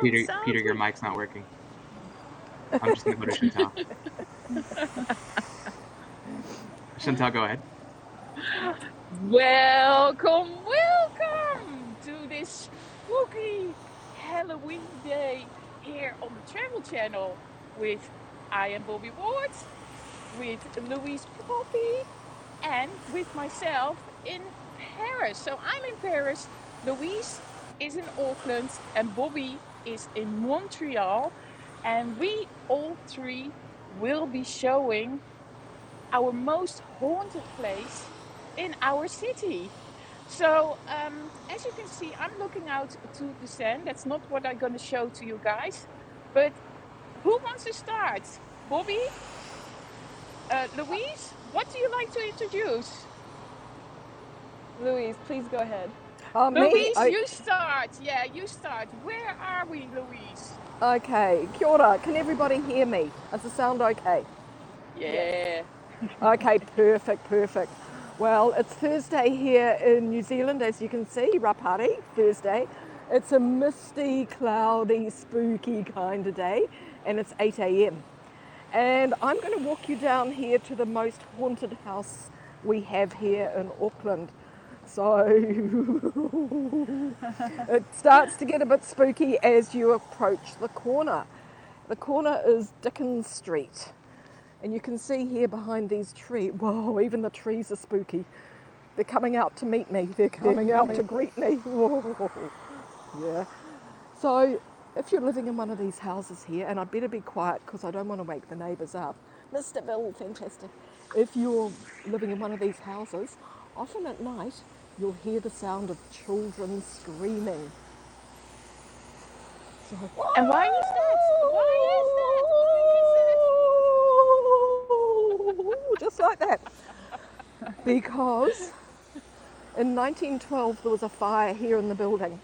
Peter, your mic's not working. I'm just gonna go to Chantal. Chantal, go ahead. Welcome to this spooky Halloween day here on the Travel Channel with I am Bobbi Ward, with Louise and with myself in Paris. So I'm in Paris, Louise is in Auckland, and Bobbi is in Montreal, and we all three will be showing our most haunted place in our city. So, as you can see, I'm looking out to the Seine. That's not what I'm going to show to you guys. But who wants to start? Bobbi? Louise? What do you like to introduce? Louise, please go ahead. Louise, you start. Yeah, you start. Where are we, Louise? Okay, kia ora. Can everybody hear me? Does the sound okay? Yeah. Okay, perfect. Well, it's Thursday here in New Zealand, as you can see, Rapari, Thursday. It's a misty, cloudy, spooky kind of day, and it's 8 a.m. And I'm going to walk you down here to the most haunted house we have here in Auckland. So it starts to get a bit spooky as you approach the corner. The corner is Dickens Street. And you can see here behind these trees, whoa, even the trees are spooky. They're coming out to meet me. They're coming out to greet me. Whoa. Yeah. So if you're living in one of these houses here, and I better be quiet because I don't want to wake the neighbours up. Mr. Bill, fantastic. If you're living in one of these houses, often at night, you'll hear the sound of children screaming. So, And why is that? just like that. Because in 1912 there was a fire here in the building.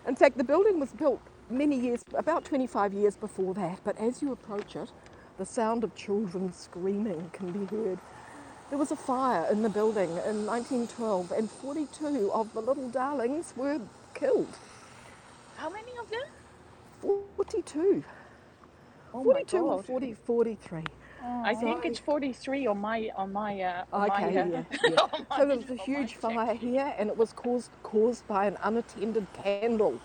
In fact, the building was built many years, about 25 years before that, but as you approach it, the sound of children screaming can be heard. There was a fire in the building in 1912 and 42 of the little darlings were killed. How many of them? 42. Oh 42 my or God. 43. I think it's 43 on my yeah. on my So there was a huge fire here, and it was caused by an unattended candle.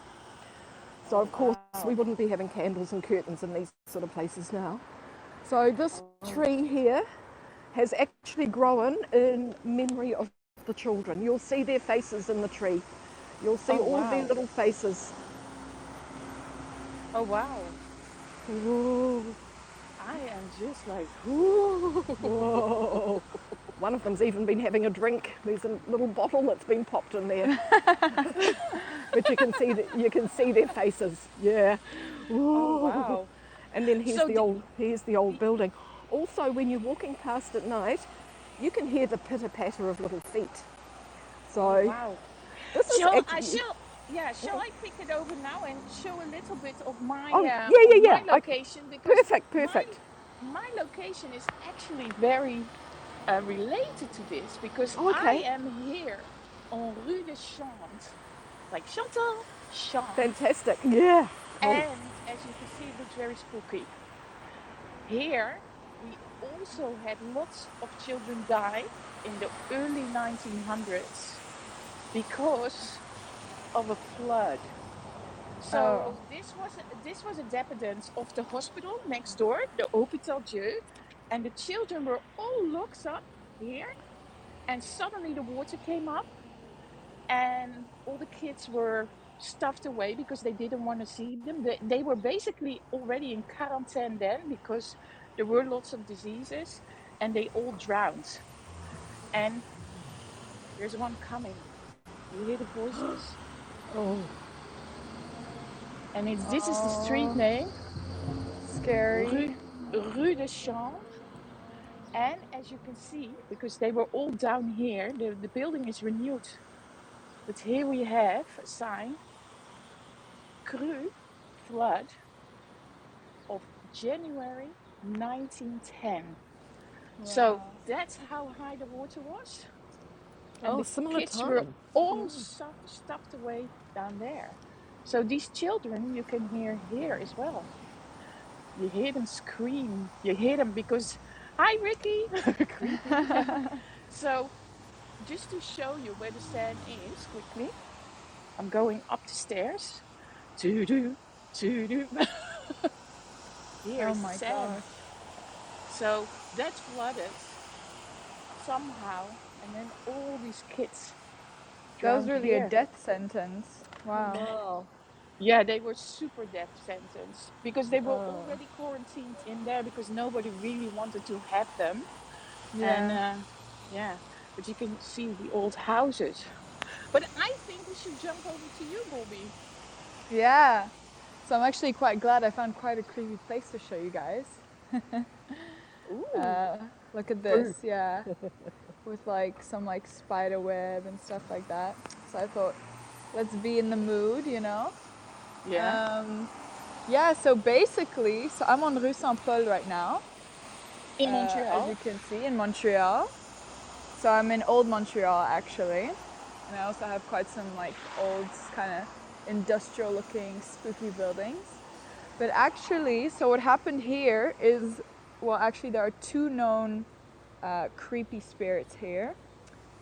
So of course we wouldn't be having candles and curtains in these sort of places now. So this tree here has actually grown in memory of the children. You'll see their faces in the tree. You'll see all of their little faces. Oh wow. Ooh. I am just like, Whoa. One of them's even been having a drink. There's a little bottle that's been popped in there. But you can see their faces. Yeah. oh wow. And then here's So the old building. Also, when you're walking past at night, you can hear the pitter patter of little feet. So wow. this is actually. Shall I pick it over now and show a little bit of my Yeah. my location? Because Perfect. my location is actually very related to this because Oh, I okay. am here on Rue de Chantres, like Chantal, Chantres. Fantastic. Yeah. And as you can see, it looks very spooky. Here, we also had lots of children die in the early 1900s because of a flood. So this was a dependence of the hospital next door, the Hôpital Dieu, and the children were all locked up here. And suddenly the water came up, and all the kids were stuffed away because they didn't want to see them. They were basically already in quarantine then because there were lots of diseases, and they all drowned. And there's one coming. You hear the voices? Oh. And this is the street name, Scary. Rue de Chantres. And as you can see, because they were all down here, the building is renewed. But here we have a sign, Cru, flood, of January 1910. Wow. So that's how high the water was. and the similar kids were time. all stuffed away down there. So these children you can hear here as well. You hear them scream. You hear them because, hi Ricky, creepy. So just to show you where the sand is quickly, I'm going up the stairs. To do. Here Oh is the my sand. gosh. So that flooded somehow, and then all these kids That was drowned really a here. death sentence. Wow. Wow. Yeah, they were super death sentence because they were already quarantined in there because nobody really wanted to have them. And Yeah. yeah, but you can see the old houses. But I think we should jump over to you, Bobbi. Yeah. So I'm actually quite glad I found quite a creepy place to show you guys. Ooh. Look at this, yeah. With like some like spider web and stuff like that. So I thought, let's be in the mood, you know? Yeah. Yeah, so basically, so I'm on Rue Saint-Paul right now, In as you Montreal. can see, in Montreal. So I'm in old Montreal actually. And I also have quite some like old kind of industrial looking spooky buildings. But actually, so what happened here is, well, actually there are two known creepy spirits here.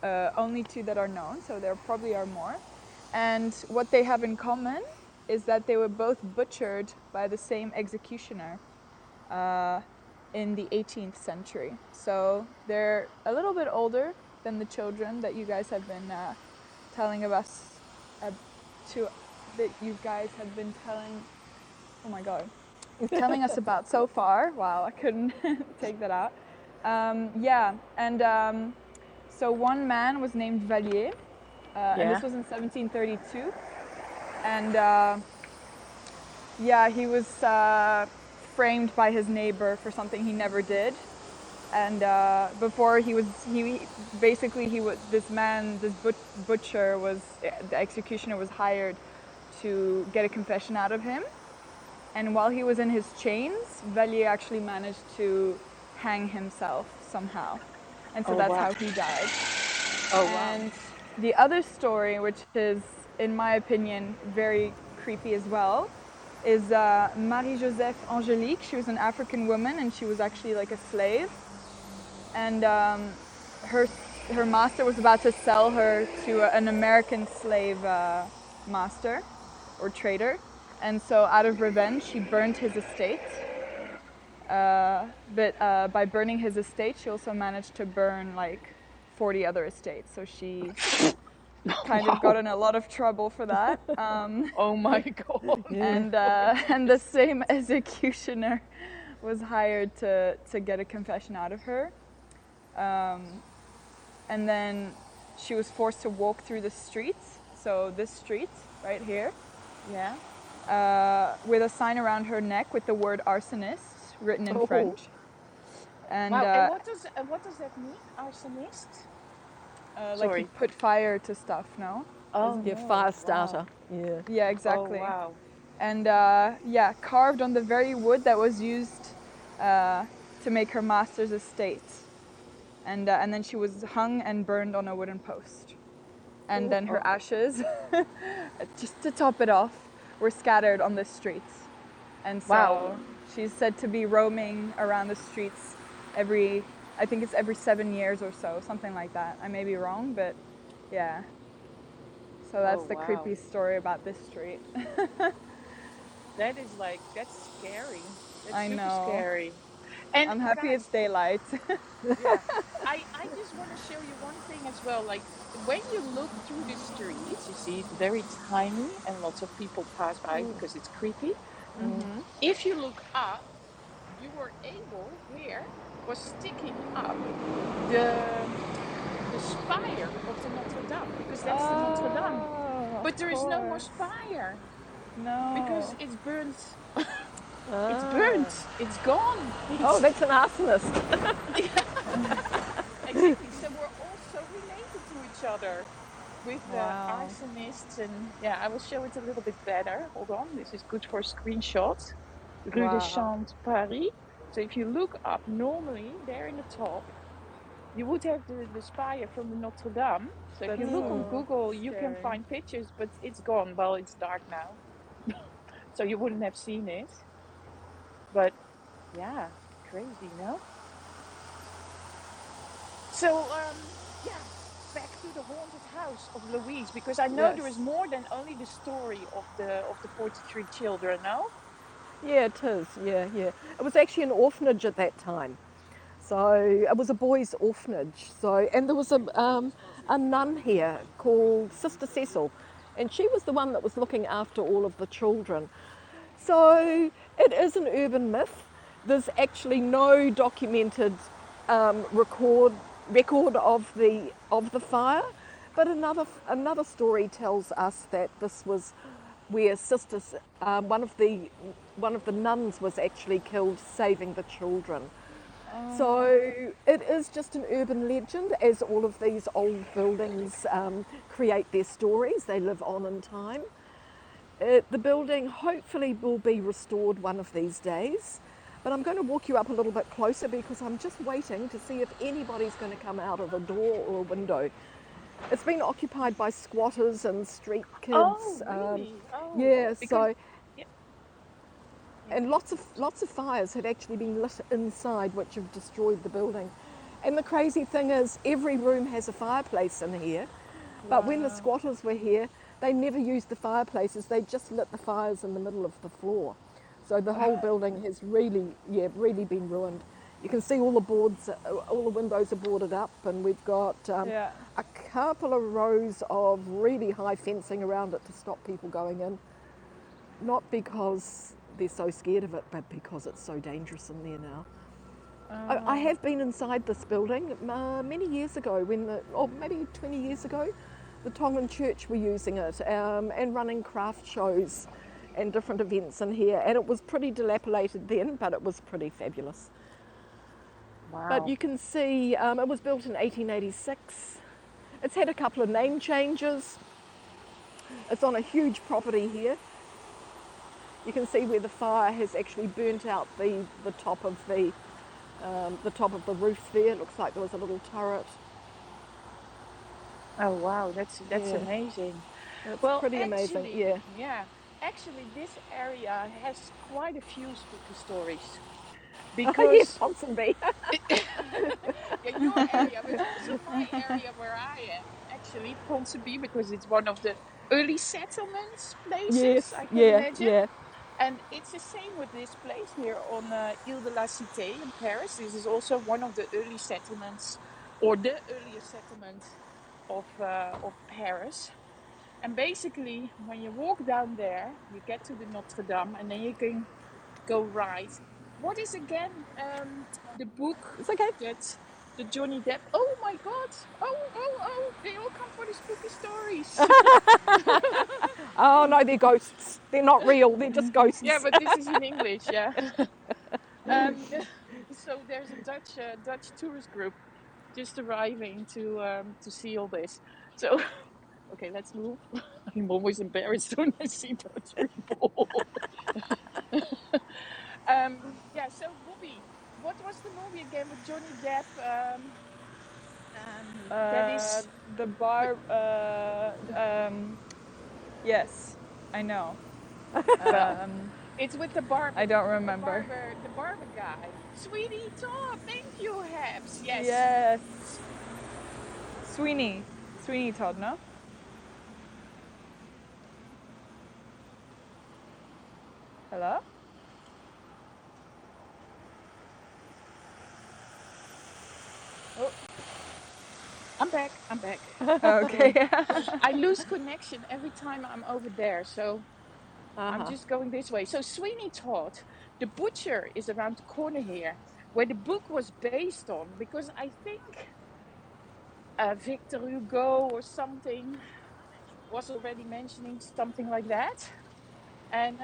Only two that are known, so there probably are more. And what they have in common is that they were both butchered by the same executioner in the 18th century. So they're a little bit older than the children that you guys have been telling of us that you guys have been telling. Oh my god, telling us about so far. Wow, I couldn't take that out. Yeah, and so one man was named Vallier, and this was in 1732. And yeah, he was framed by his neighbor for something he never did. And before he was this butcher was, the executioner was hired to get a confession out of him. And while he was in his chains, Vallier actually managed to hang himself somehow. And so that's how he died. Oh, And the other story, which is, in my opinion, very creepy as well, is Marie-Joseph Angélique. She was an African woman, and she was actually like a slave. And her master was about to sell her to an American slave master or trader. And so out of revenge, she burned his estate. But by burning his estate, she also managed to burn like 40 other estates. So she kind of got in a lot of trouble for that. Oh my god. And the same executioner was hired to get a confession out of her. And then she was forced to walk through the streets. So this street right here. Yeah. With a sign around her neck with the word arsonist written in French. And, wow. And what does that mean? Arsonist? like you put fire to stuff, no? Oh, Yeah, no. fire starter. Wow. Yeah. Yeah, exactly. Oh, wow. And yeah, carved on the very wood that was used to make her master's estate. And then she was hung and burned on a wooden post. And then her ashes, just to top it off, were scattered on the streets. And so she's said to be roaming around the streets I think it's every 7 years or so, something like that. I may be wrong, but yeah. So that's the creepy story about this street. That's scary. That's I super know. scary. And I'm happy guys, it's daylight. yeah. I just want to show you one thing as well. Like when you look through the streets, you see it's very tiny and lots of people pass by because it's creepy. Mm-hmm. If you look up, you were able, here was sticking up the spire of the Notre Dame because that's the Notre Dame. But there is no more spire. No. Because it's burnt. It's burnt. It's gone. Oh, that's an arsonist. Exactly. So we're all so related to each other with arsonists. And yeah, I will show it a little bit better. Hold on. This is good for a screenshot. Rue des Chantres, Paris. So if you look up, normally there in the top, you would have the spire from the Notre Dame. So if you look on Google, you can find pictures, but it's gone. Well, it's dark now, so you wouldn't have seen it. But yeah, crazy, no? So yeah, back to the haunted house of Louise, because I know there is more than only the story of the 43 children. No? Yeah, it is. Yeah, yeah. It was actually an orphanage at that time. So it was a boys' orphanage. So and there was a nun here called Sister Cecil, and she was the one that was looking after all of the children. So it is an urban myth. There's actually no documented record of the fire, but another story tells us that this was where one of the nuns was actually killed saving the children. So it is just an urban legend, as all of these old buildings create their stories. They live on in time. The building hopefully will be restored one of these days, but I'm going to walk you up a little bit closer because I'm just waiting to see if anybody's going to come out of a door or a window. It's been occupied by squatters and street kids. Oh, really? Yeah, because, and lots of fires have actually been lit inside, which have destroyed the building. And the crazy thing is, every room has a fireplace in here, but when the squatters were here, they never used the fireplaces. They just lit the fires in the middle of the floor. So the whole building has really been ruined. You can see all the boards, all the windows are boarded up, and we've got a couple of rows of really high fencing around it to stop people going in. Not because they're so scared of it, but because it's so dangerous in there now. I have been inside this building many years ago, maybe 20 years ago. The Tongan Church were using it and running craft shows and different events in here, and it was pretty dilapidated then, but it was pretty fabulous. wow. But you can see it was built in 1886. It's had a couple of name changes. It's on a huge property here. You can see where the fire has actually burnt out the top of the roof there. It looks like there was a little turret. Oh wow, that's amazing. It's Well, pretty amazing, yeah. Yeah. Actually, this area has quite a few spooky stories. Because Yes, Ponsonby. yeah, your area, but also my area where I am, actually, Ponsonby, because it's one of the early settlements places, Yes, I can imagine. yeah. And it's the same with this place here on Ile de la Cité in Paris. This is also one of the early settlements, or the earliest settlement of Paris. And basically, when you walk down there, you get to the Notre Dame, and then you can go right. What is again the book It's okay. that the Johnny Depp? Oh my God! Oh! They all come for the spooky stories. Oh no, they're ghosts. They're not real. They're just ghosts. Yeah, but this is in English. Yeah. So there's a Dutch tourist group just arriving to see all this. So okay, let's move. I'm always embarrassed when I see Dutch people. Yeah. So Bobbi, what was the movie again with Johnny Depp? That is the bar. Yes, I know. It's with the barber. I don't remember. The barber guy. Sweetie Todd. Thank you, Habs. Yes. Yes. Sweeney Todd, no? Hello? Oh. I'm back. Okay. I lose connection every time I'm over there, so I'm just going this way. So Sweeney Todd, the butcher, is around the corner here, where the book was based on, because I think Victor Hugo or something was already mentioning something like that. And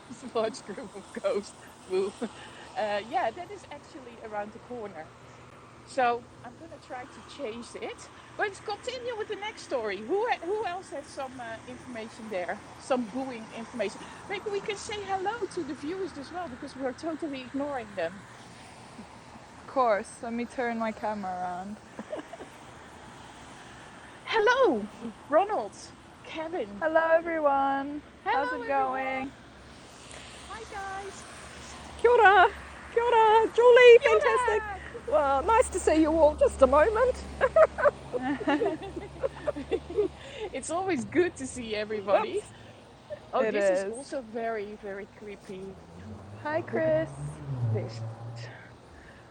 it's a large group of ghosts. Yeah, that is actually around the corner. So I'm going to try to change it. But let's continue with the next story. Who else has some information there? Some booing information. Maybe we can say hello to the viewers as well, because we're totally ignoring them. course. Let me turn my camera around. Hello, Ronald, Kevin. Hello, everyone. Hello, How's it everyone. going? Hi, guys. Kia ora, kia ora, Julie, Kia ora. fantastic. Well, nice to see you all. Just a moment. It's always good to see everybody. Oh, It this is is. also very, very creepy. Hi, Chris. This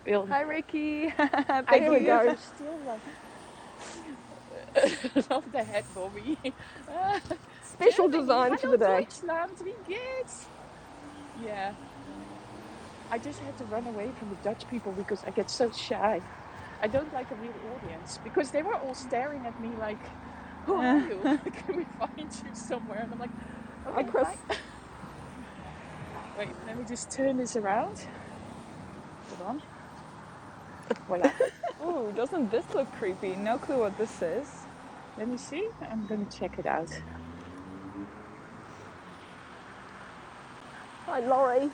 building. Hi, Ricky. I Thank There we do go. have still like. Love the hat, Bobby. Special Germany, design for hallo the day. Deutschland, wie geht's? Yeah. I just had to run away from the Dutch people because I get so shy. I don't like a real audience because they were all staring at me like, who are you? Can we find you somewhere? And I'm like, Hi, okay, Chris. bye. Wait, let me just turn this around. Hold on. Voila. Ooh, doesn't this look creepy? No clue what this is. Let me see. I'm going to check it out. Hi, Laurie.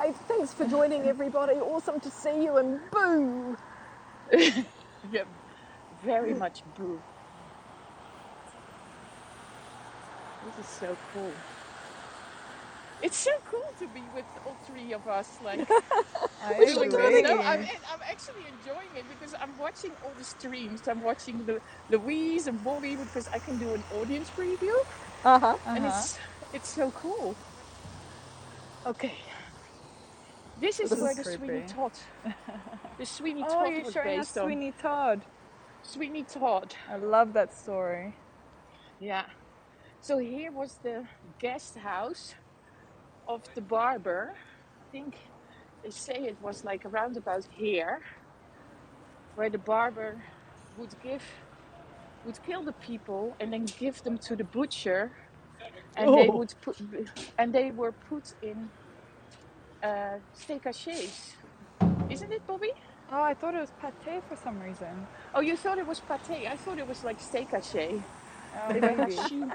Hey, thanks for joining, everybody. Awesome to see you, and boo. Yeah, very much boo. This is so cool. It's so cool to be with all three of us, like I doing agree. this. No, I'm actually enjoying it because I'm watching all the streams. I'm watching the Louise and Bobbi because I can do an audience preview, and it's so cool. Okay, this is where the Sweeney creepy. Todd, the Sweeney Oh, Todd you're was showing us based on. Sweeney Todd. Sweeney Todd. I love that story. Yeah. So here was the guest house of the barber. I think they say it was like around about here, where the barber would kill the people and then give them to the butcher, and they were put in steak hachés. Isn't it, Bobby? Oh, I thought it was pate for some reason. Oh, you thought it was pate? I thought it was like steak haché. Oh, They were maybe. machine.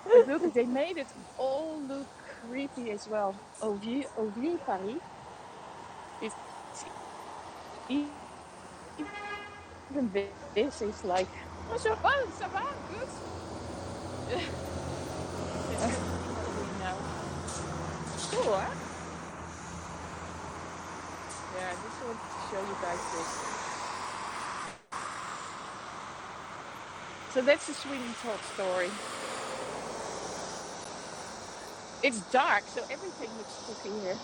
But look, they made it all look creepy as well. Au vieux Paris. It's even this is like, oh, ça va, good. There's so many Halloween now. Cool, huh? Yeah, I just wanted to show you guys this. So that's the Sweeney Todd story. It's dark, so everything looks spooky here.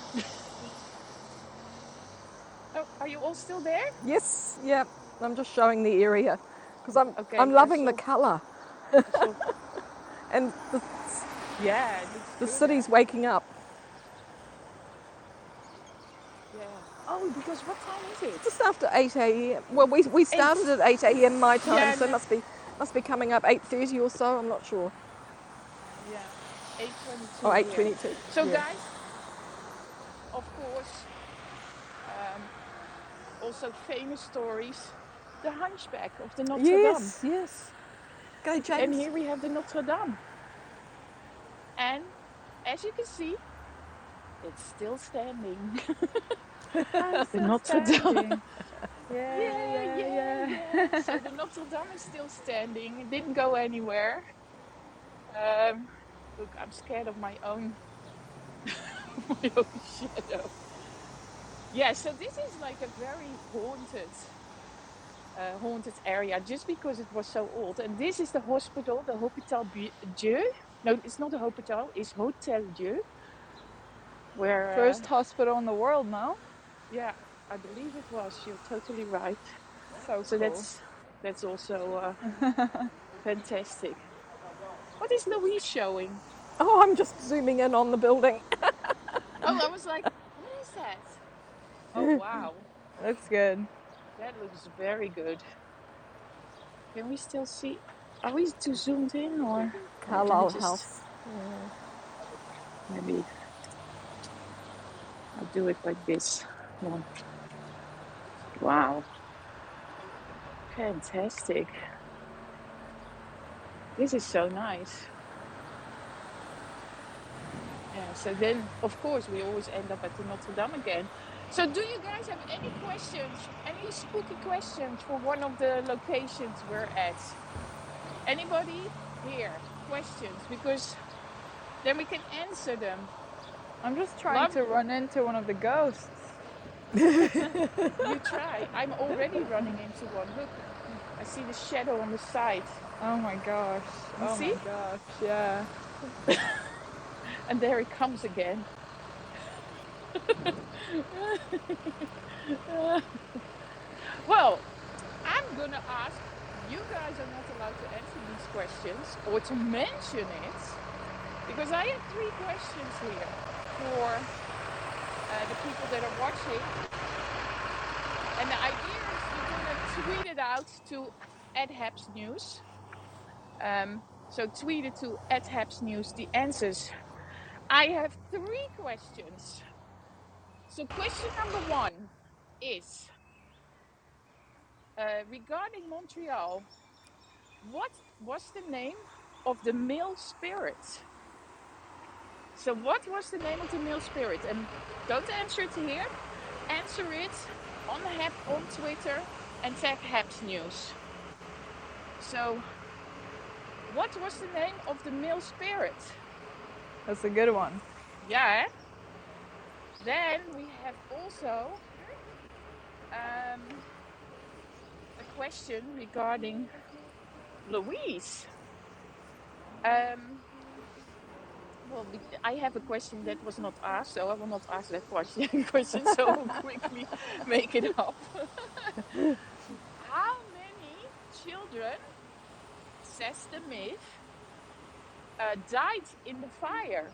Oh, are you all still there? Yes, yep. I'm just showing the area because Okay, I'm loving the colour, and yeah, it looks the good, city's huh? waking up. Yeah. Oh, because what time is it? Just after 8 a.m. Well, we started at 8 a.m. my time, Yeah, so no. must be coming up 8:30 or so. I'm not sure. Yeah, 8:22 Or here. 8:22. So, Yeah. guys, of course, also famous stories. The Hunchback of the Notre Dame. Yes, yes. Go, And James. here we have the Notre Dame. And as you can see, it's still standing. The Notre Dame. Yeah. So the Notre Dame is still standing. It didn't go anywhere. Look, I'm scared of my own shadow. Yeah, so this is like a very haunted area just because it was so old. And this is the hospital, the Hôpital Dieu. No, it's not a hospital, it's Hôtel Dieu. Where First hospital in the world, no? yeah, I believe it was. You're totally right. So So cool. that's also fantastic. What is Louise showing? Oh, I'm just zooming in on the building. Oh, I was like, what is that? Oh, wow. Looks good. That looks very good. Can we still see? Are we too zoomed in or? Carlile House. Maybe I'll do it like this. One. Wow. Fantastic. This is so nice. Yeah, so then, of course, we always end up at the Notre Dame again. So do you guys have any questions? Any spooky questions for one of the locations we're at? Anybody here? Questions? Because then we can answer them. I'm just trying to run into one of the ghosts. You try. I'm already running into one. Look, I see the shadow on the side. Oh my gosh. You oh see? my gosh, yeah. And there it comes again. Well, I'm gonna ask, you guys are not allowed to answer these questions or to mention it, because I have 3 questions here for the people that are watching. And the idea is we're gonna tweet it out to @HapsNews. So tweet it to @HapsNews the answers. I have 3 questions. So question number 1 is regarding Montreal. What was the name of the male spirit? So what was the name of the male spirit? And don't answer it here. Answer it on Twitter and tag HapsNews. So what was the name of the male spirit? That's a good one. Yeah. Then we have also a question regarding Louise. Well, I have a question that was not asked, so I will not ask that question, so we'll quickly make it up. How many children, says the myth, died in the fire?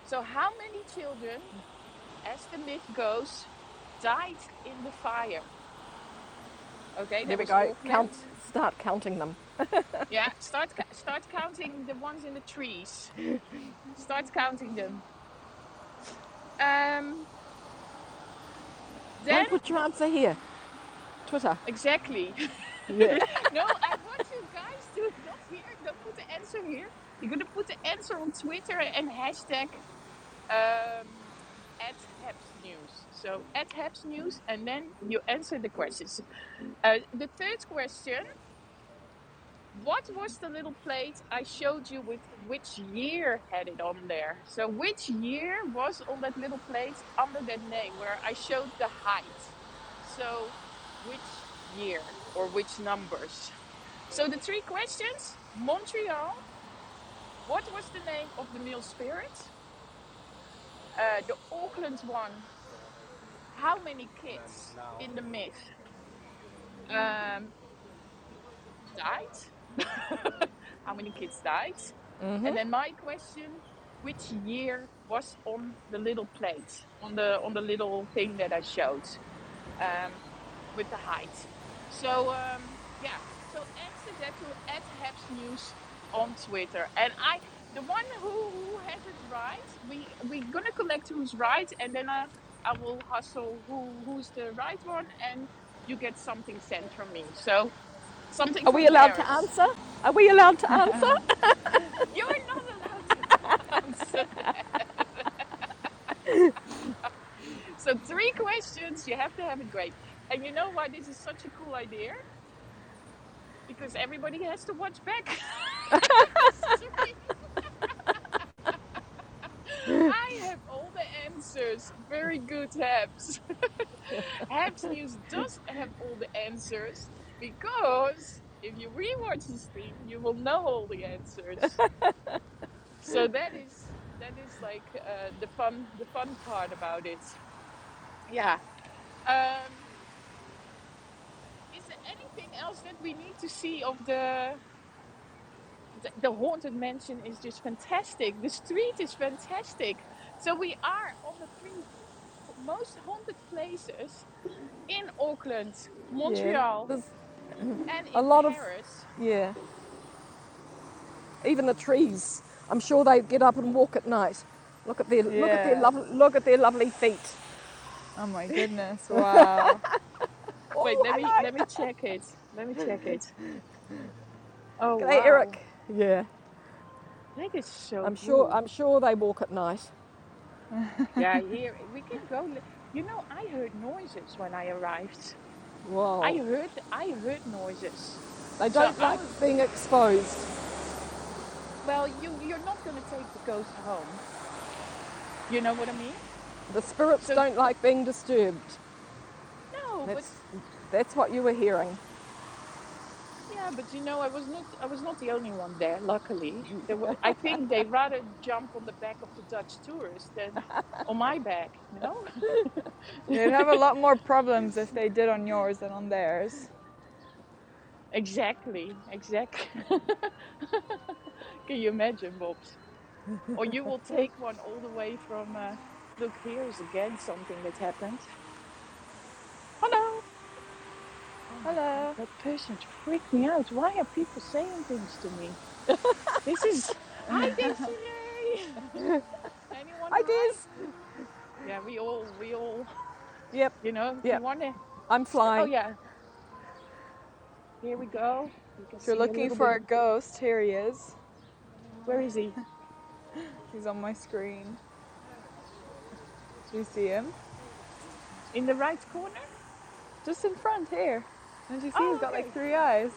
So how many children, as the myth goes, died in the fire? Okay, There that we was go. Auckland. Start counting them. Yeah, start counting the ones in the trees. Start counting them. Then Don't put your answer here. Twitter. exactly. Yeah. No, I want you guys to not here. Don't put the answer here. You're gonna put the answer on Twitter and hashtag @HapsNews. So @HapsNews, and then you answer the questions. The third question: what was the little plate I showed you with which year had it on there? So which year was on that little plate under that name where I showed the height? So which year or which numbers? So the 3 questions: Montreal, what was the name of the male spirit? The Auckland one, how many kids in the myth died? How many kids died? And then my question: which year was on the little plate, on the little thing that I showed, with the height? So yeah, so answer that to @HapsNews on Twitter. And the one who has it right, we're gonna collect who's right, and then I will hustle who's the right one, and you get something sent from me. So something Are from we allowed to Paris. answer? Are we allowed to answer? You're not allowed to answer that. So 3 questions, you have to have it great. And you know why this is such a cool idea? Because everybody has to watch back the stream. I have all the answers. Very good, Habs. Habs News does have all the answers because if you rewatch the stream, you will know all the answers. So that is like the fun part about it. Yeah. Is there anything else that we need to see of the haunted mansion? Is just fantastic. The street is fantastic. So we are on the 3 most haunted places in Auckland, Yeah. Montreal, There's and a in lot of, Paris. yeah. Even the trees. I'm sure they get up and walk at night. Yeah. Look at their lovely feet. Oh my goodness, wow. Wait, Oh, hello. let me check it. Let me check it. Oh G'day, wow, Eric. Yeah. that is so I'm cool. sure they walk at night. Yeah, here we can go. You know, I heard noises when I arrived. Whoa. I heard noises. They So don't like being exposed. well, you're not going to take the ghost home. You know what I mean? The spirits So don't like being disturbed. no, That's what you were hearing. but you know, I was not the only one there. Luckily, I think they rather jump on the back of the Dutch tourist than on my back. No. They'd have a lot more problems if they did on yours than on theirs. Exactly. Can you imagine, Bobs? Or you will take one all the way from. Look, here's again something that happened. Hello. Hello. That person freaked me out. Why are people saying things to me? This is. Hi, Destiny. Anyone Hi, alright? Des. Yeah, we all. Yep. You know, if Yep. you want to. I'm flying. Oh yeah. Here we go. You can If you're see a looking little for bit. a ghost, here he is. Where is he? He's on my screen. Do you see him? In the right corner? Just in front here. Don't you see Oh, he's got okay. like 3 eyes?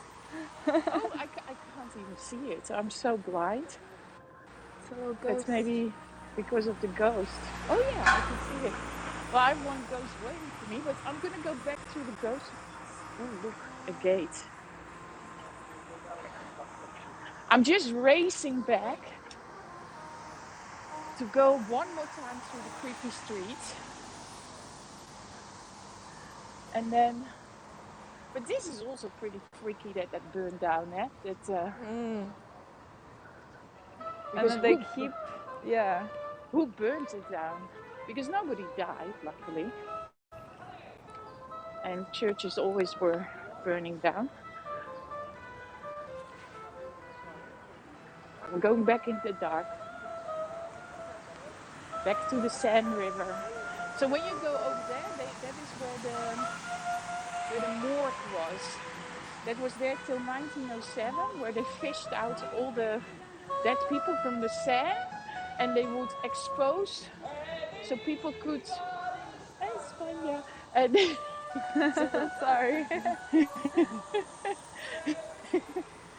Oh, I can't even see it. I'm so blind. It's a little ghost. That's maybe because of the ghost. Oh yeah, I can see it. Well, I have one ghost waiting for me, but I'm gonna go back to the ghost. Oh look, a gate. I'm just racing back to go one more time through the creepy street. And then, but this is also pretty freaky that burned down, eh? And then they keep, yeah. Who burned it down? Because nobody died, luckily. And churches always were burning down. I'm going back in the dark. Back to the Seine River. So when you go over there, that is where the morgue was. That was there till 1907, where they fished out all the dead people from the Seine, and they would expose so people could. España. And Sorry.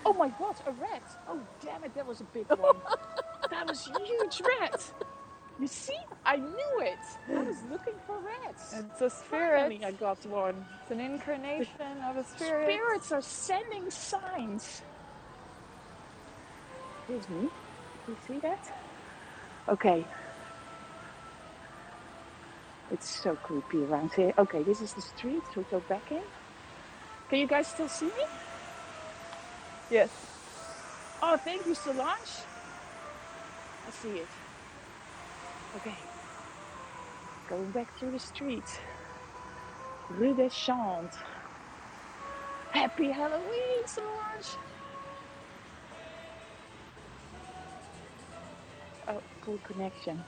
oh my God, a rat! Oh damn it, that was a big one. That was a huge rat. You see, I knew it. I was looking for rats. It's a spirit. Finally, I got one. It's an incarnation of a spirit. Spirits are sending signs. Here's me. You see that? Okay. It's so creepy around here. Okay, this is the street. We go back in. Can you guys still see me? Yes. Oh, thank you, Solange. I see it. Okay. Going back through the street. Rue des Chantres. Happy Halloween, Solange. Oh, poor connection.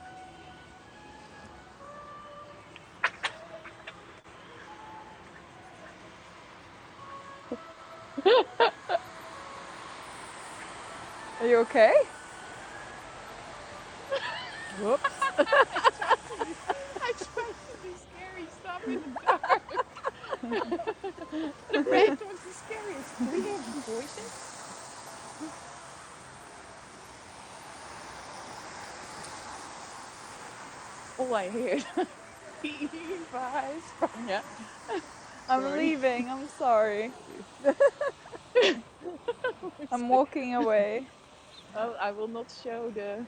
Are you okay? Whoops. I tried to do scary stuff in the dark. The rat was the scariest. Do we hear voices? All I heard. Yeah. I'm leaving. I'm sorry. I'm walking away. Oh, I will not show the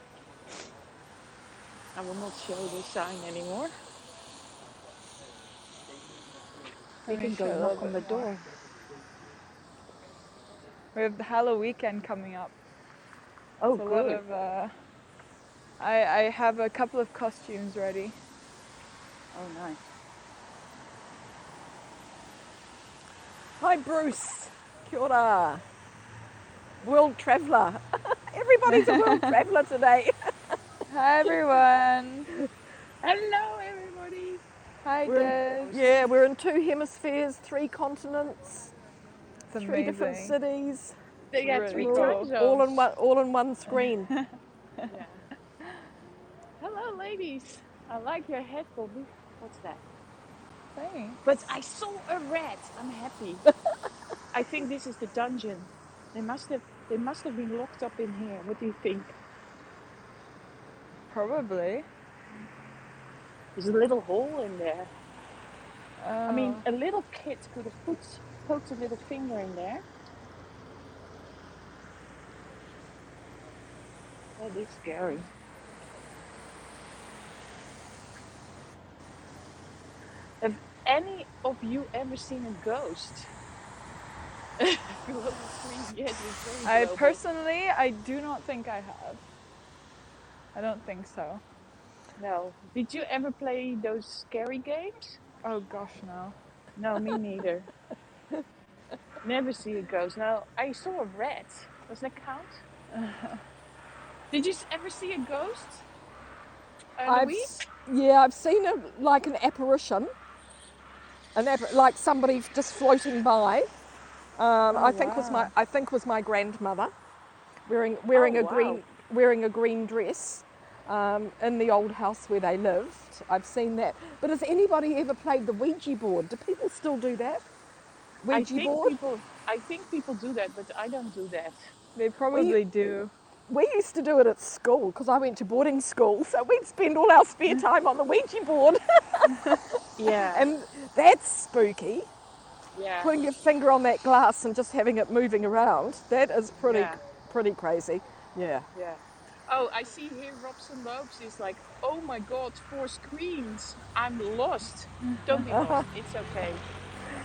sign anymore. We can go knock on the door. We have the Halloween weekend coming up. Oh, It's a good. lot of. I have a couple of costumes ready. Oh, nice. Hi, Bruce. Kia ora. World traveller. Everybody's a world traveller today. Hi everyone. Hello, everybody. Hi Des. Yeah, we're in 2 hemispheres, 3 continents, It's 3 different amazing. cities, They got Really 3 cool. time zones. all in one screen. Yeah. Hello, ladies. I like your head, Bobbi. What's that? Thanks. But I saw a rat. I'm happy. I think this is the dungeon. They must have been locked up in here. What do you think? Probably. There's a little hole in there. Oh. I mean, a little kid could have poked a little finger in there. That is scary. Have any of you ever seen a ghost? Global screen, yes, it's very global. Personally, I do not think I have. I don't think so. No. Did you ever play those scary games? Oh gosh, no. No, me neither. Never see a ghost. No, I saw a rat. Does that count? Did you ever see a ghost? Louise? I've seen an apparition, like somebody just floating by. I think was my grandmother wearing a green dress in the old house where they lived. I've seen that. But has anybody ever played the Ouija board? Do people still do that? Ouija board? I think people do that, but I don't do that. They probably do. We used to do it at school because I went to boarding school, so we'd spend all our spare time on the Ouija board. Yeah. And that's spooky. Yeah. Putting your finger on that glass and just having it moving around, that is pretty crazy. Yeah. Yeah. Oh, I see here Robson Lopes is like, oh my God, 4 screens. I'm lost. Don't be lost. It's okay.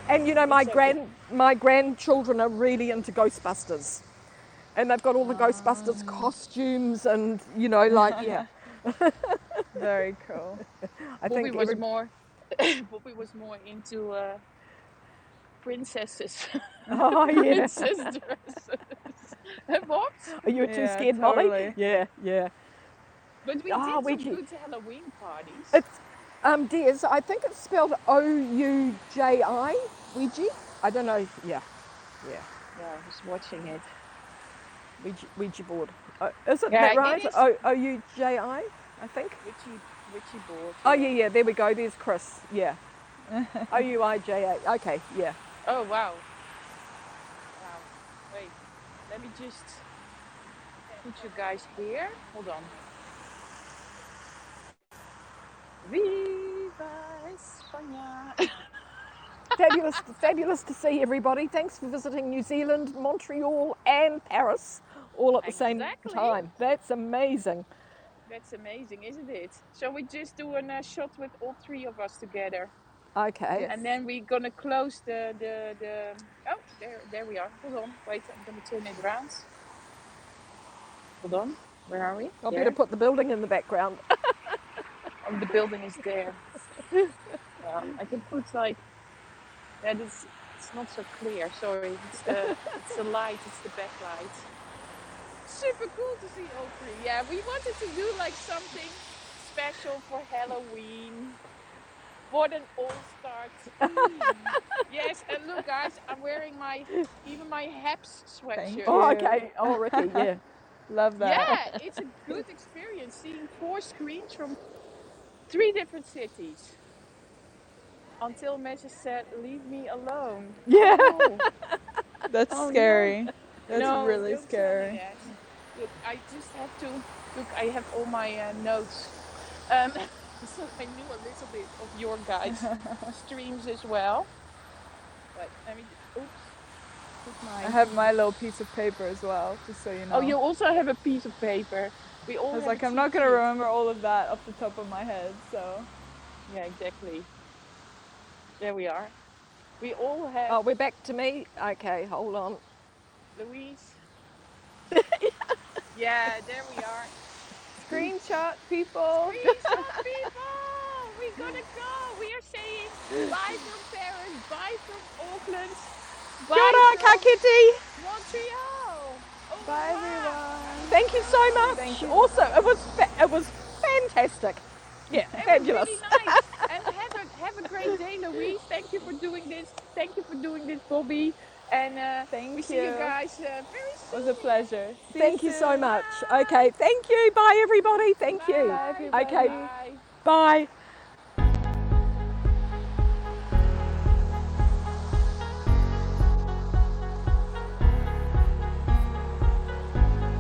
And you know, my grandchildren are really into Ghostbusters. And they've got all the Ghostbusters costumes and, you know, like, yeah. Very cool. Bobbi was more into princesses. Oh, yeah. Princess dresses. What? Are you too scared, totally. Molly? Yeah, yeah. But we did some good Halloween parties. It's, Des, I think it's spelled O-U-J-I, Ouija? I don't know, yeah. Yeah, I was watching it. Ouija board. Isn't that right? O-U-J-I, I think. Ouija board. Oh, yeah, there we go. There's Chris, yeah. O-U-I-J-A, okay, yeah. Oh, wow. Wait, let me just put you guys here. Hold on. Viva España. Fabulous to see everybody. Thanks for visiting New Zealand, Montreal and Paris all at the same time. That's amazing. That's amazing, isn't it? Shall we just do a shot with all 3 of us together? Okay. Yes. And then we're gonna close the oh, there we are. Hold on, wait, I'm gonna turn it around. Hold on, where are we? I better put the building in the background. Oh, the building is there. I can put like that is. It's not so clear. Sorry, it's the light. It's the backlight. Super cool to see all 3. Yeah, we wanted to do like something special for Halloween. What an all-star team. Yes, and look guys, I'm wearing my Habs sweatshirt. Oh, okay. Oh, Ricky, yeah. Love that. Yeah, it's a good experience seeing 4 screens from 3 different cities. Until Messi said, leave me alone. Yeah. Oh. That's scary. No. That's really don't scary. tell me that. Look, I just have to, I have all my notes. So I knew a little bit of your guys' streams as well. But let me, I have my little piece of paper as well, just so you know. Oh, you also have a piece of paper. We all I was have like, I'm not going to remember all of that off the top of my head, so. Yeah, exactly. There we are. We all have... Oh, we're back to me? Okay, hold on. Louise. Yeah, there we are. Screenshot, people. Screenshot, people. We're gonna go. We are saying bye from Paris, bye from Auckland, bye from Montreal. Oh, Bye, everyone. Thank you so much. Thank you. Awesome. It was fantastic. Yeah, fabulous. Really nice. And have a great day, Louise. Thank you for doing this. Thank you for doing this, Bobbi. And Thank we see you guys very soon. It was a pleasure. Thank you so much. Okay, thank you. Bye, everybody. Thank you. Bye, everybody. Okay. Bye. Bye.